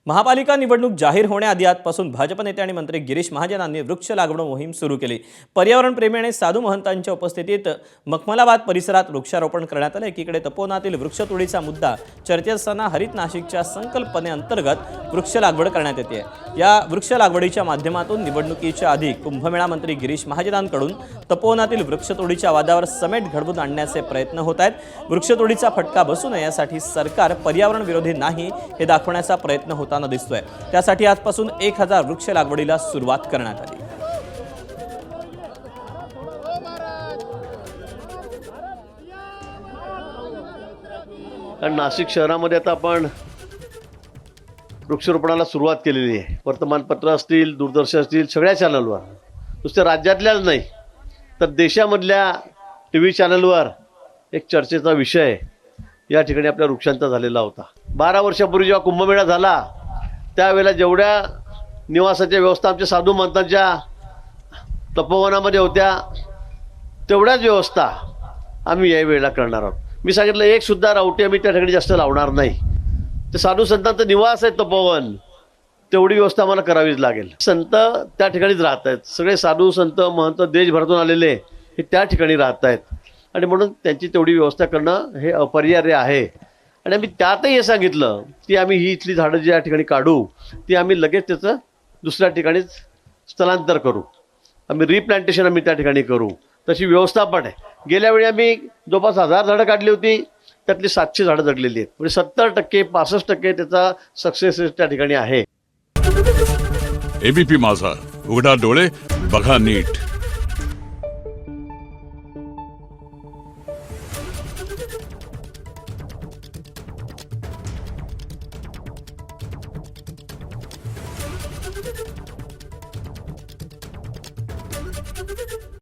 महापालिका निवडणूक जाहीर होण्याआधी आजपासून भाजप नेते आणि मंत्री गिरीश महाजनांनी वृक्ष लागवड मोहीम सुरू केली। पर्यावरण प्रेमी आणि साधू महंतांच्या उपस्थितीत मखमलाबाद परिसरात वृक्षारोपण करण्यात आले। एकीकडे तपोवनातील वृक्षतोडीचा मुद्दा चर्चेत असताना हरित नाशिकच्या संकल्पनेअंतर्गत वृक्ष लागवड करण्यात येते। या वृक्ष लागवडीच्या माध्यमातून निवडणुकीच्या आधी कुंभमेळा मंत्री गिरीश महाजनांकडून तपोवनातील वृक्षतोडीच्या वादावर समेट घडवून आणण्याचे प्रयत्न होत आहेत। वृक्षतोडीचा फटका बसू नये यासाठी सरकार पर्यावरण विरोधी नाही हे दाखवण्याचा प्रयत्न होता दिसतोय। त्यासाठी आजपासून 1000 वृक्ष लागवडीला सुरुवात करण्यात आली। नाशिक शहरामध्ये आता आपण वृक्षारोपणाला सुरुवात केलेली आहे। वर्तमानपत्र असतील, दूरदर्शन असतील, सगळ्या चॅनलवर, नुसत्या राज्यातल्याच नाही तर देशामधल्या टीव्ही चॅनलवर एक चर्चेचा विषय या ठिकाणी आपल्या वृक्षांचा झालेला होता। 12 वर्षापूर्वी जेव्हा कुंभमेळा झाला त्यावेळेला जेवढ्या निवासाच्या व्यवस्था आमच्या साधू महंतांच्या तपोवनामध्ये होत्या तेवढ्याच व्यवस्था आम्ही या वेळेला करणार आहोत। मी सांगितलं एक सुद्धा रावटी आम्ही त्या ठिकाणी जास्त लावणार नाही। ते साधू संतांचा निवास आहे तपोवन, तेवढी व्यवस्था आम्हाला करावीच लागेल। संत त्या ठिकाणीच राहत आहेत, सगळे साधू संत महंत देशभरातून आलेले हे त्या ठिकाणी राहत आहेत आणि म्हणून त्यांची तेवढी व्यवस्था करणं हे अपरिहार्य आहे। आणि आम्ही त्यातही हे सांगितलं की आम्ही ही इथली झाडं जी या ठिकाणी काढू ती आम्ही लगेच त्याचं दुसऱ्या ठिकाणीच स्थलांतर करू, आम्ही रिप्लांटेशन आम्ही त्या ठिकाणी करू, तशी व्यवस्था पण आहे। गेल्या वेळी आम्ही जवळपास 1000 झाडं काढली होती, त्यातली 700 झाडं जगलेली आहेत, म्हणजे 70% 65% त्याचा सक्सेस त्या ठिकाणी आहे। एबीपी माझा, उघडा डोळे बघा नीट। Thank you.